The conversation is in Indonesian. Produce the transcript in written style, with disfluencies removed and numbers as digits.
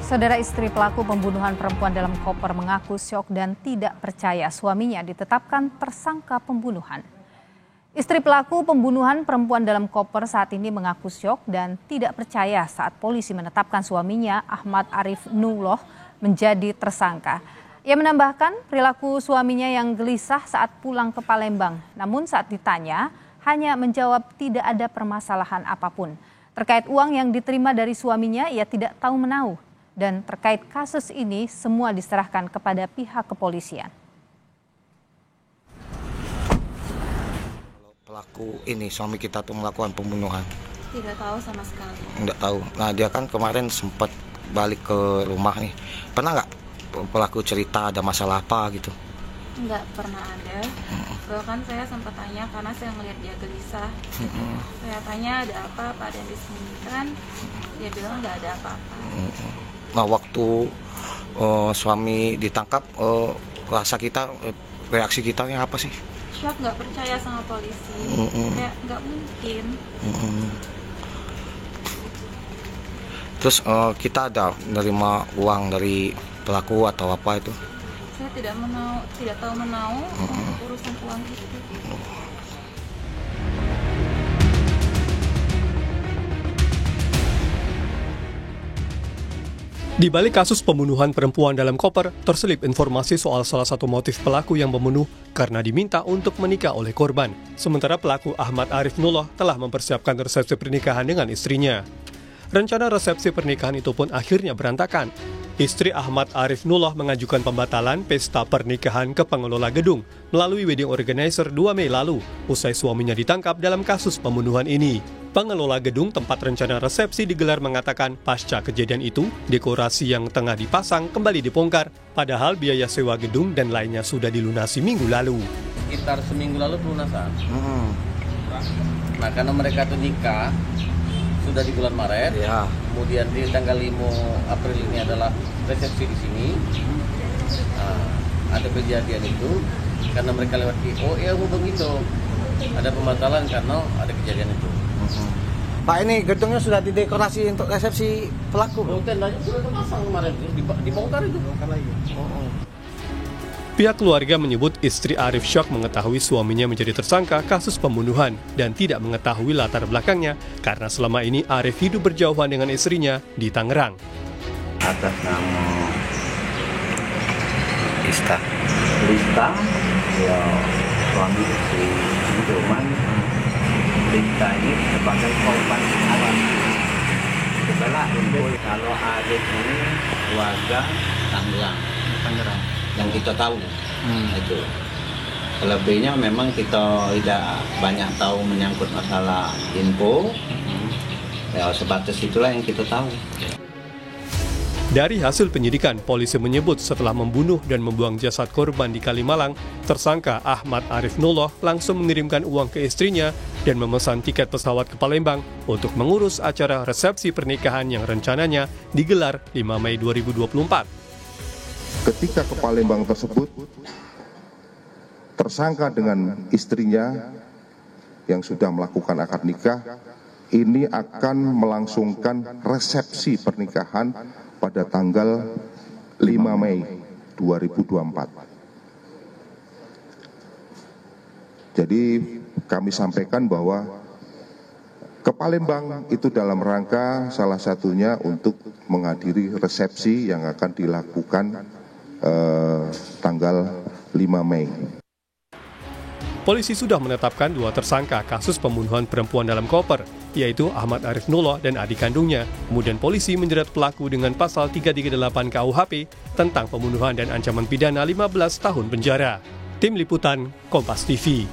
Saudara istri pelaku pembunuhan perempuan dalam koper mengaku syok dan tidak percaya suaminya ditetapkan tersangka pembunuhan. Istri pelaku pembunuhan perempuan dalam koper saat ini mengaku syok dan tidak percaya saat polisi menetapkan suaminya Ahmad Arif Nuloh menjadi tersangka. Ia menambahkan perilaku suaminya yang gelisah saat pulang ke Palembang. Namun saat ditanya hanya menjawab tidak ada permasalahan apapun. Terkait uang yang diterima dari suaminya ia tidak tahu menahu. Dan terkait kasus ini semua diserahkan kepada pihak kepolisian. Pelaku ini suami kita tuh melakukan pembunuhan. Tidak tahu sama sekali. Nggak tahu. Nah dia kan kemarin sempat balik ke rumah nih. Pernah nggak pelaku cerita ada masalah apa gitu? Nggak pernah ada. Bahkan saya sempat tanya karena saya melihat dia gelisah. Saya tanya ada apa ada yang disembunyikan. Dia bilang nggak ada apa-apa. Nah waktu suami ditangkap, reaksi kita yang apa sih? Syok, nggak percaya sama polisi. Kayak nggak mungkin. Terus kita ada menerima uang dari pelaku atau apa itu? Saya tidak tahu menahu urusan uang itu. Di balik kasus pembunuhan perempuan dalam koper, terselip informasi soal salah satu motif pelaku yang membunuh karena diminta untuk menikah oleh korban. Sementara pelaku Ahmad Arif Nuloh telah mempersiapkan resepsi pernikahan dengan istrinya. Rencana resepsi pernikahan itu pun akhirnya berantakan. Istri Ahmad Arif Nuloh mengajukan pembatalan pesta pernikahan ke pengelola gedung melalui wedding organizer 2 Mei lalu, usai suaminya ditangkap dalam kasus pembunuhan ini. Pengelola gedung tempat rencana resepsi digelar mengatakan pasca kejadian itu, dekorasi yang tengah dipasang kembali dibongkar, padahal biaya sewa gedung dan lainnya sudah dilunasi minggu lalu. Sekitar seminggu lalu pelunasan. Nah, karena mereka tuh nikah sudah di bulan Maret, ya. Kemudian di tanggal 5 April ini adalah resepsi di sini. Nah, ada kejadian itu karena mereka lewat PO, ya hubung itu ada pembatalan karena ada kejadian itu. Pak, ini gedungnya sudah didekorasi untuk resepsi pelaku? Tendanya sudah terpasang kemarin, dibongkar itu. Pihak keluarga menyebut istri Arif syok mengetahui suaminya menjadi tersangka kasus pembunuhan dan tidak mengetahui latar belakangnya karena selama ini Arif hidup berjauhan dengan istrinya di Tangerang. Atas nama Lista, ya suami istri cuman Lista ini sebagai korban awal. Setelah info kalau Arif ini warga Tangerang yang kita tahu itu. Lebihnya memang kita tidak banyak tahu menyangkut masalah info. Ya sebatas itulah yang kita tahu. Dari hasil penyidikan, polisi menyebut setelah membunuh dan membuang jasad korban di Kalimalang, tersangka Ahmad Arif Nuloh langsung mengirimkan uang ke istrinya dan memesan tiket pesawat ke Palembang untuk mengurus acara resepsi pernikahan yang rencananya digelar 5 Mei 2024. Ketika ke Palembang tersebut, tersangka dengan istrinya yang sudah melakukan akad nikah, ini akan melangsungkan resepsi pernikahan pada tanggal 5 Mei 2024. Jadi kami sampaikan bahwa ke Palembang itu dalam rangka salah satunya untuk menghadiri resepsi yang akan dilakukan tanggal 5 Mei. Polisi sudah menetapkan 2 tersangka kasus pembunuhan perempuan dalam koper, yaitu Ahmad Arif Nuloh dan adik kandungnya. Kemudian polisi menjerat pelaku dengan pasal 338 KUHP tentang pembunuhan dan ancaman pidana 15 tahun penjara. Tim Liputan, Kompas TV.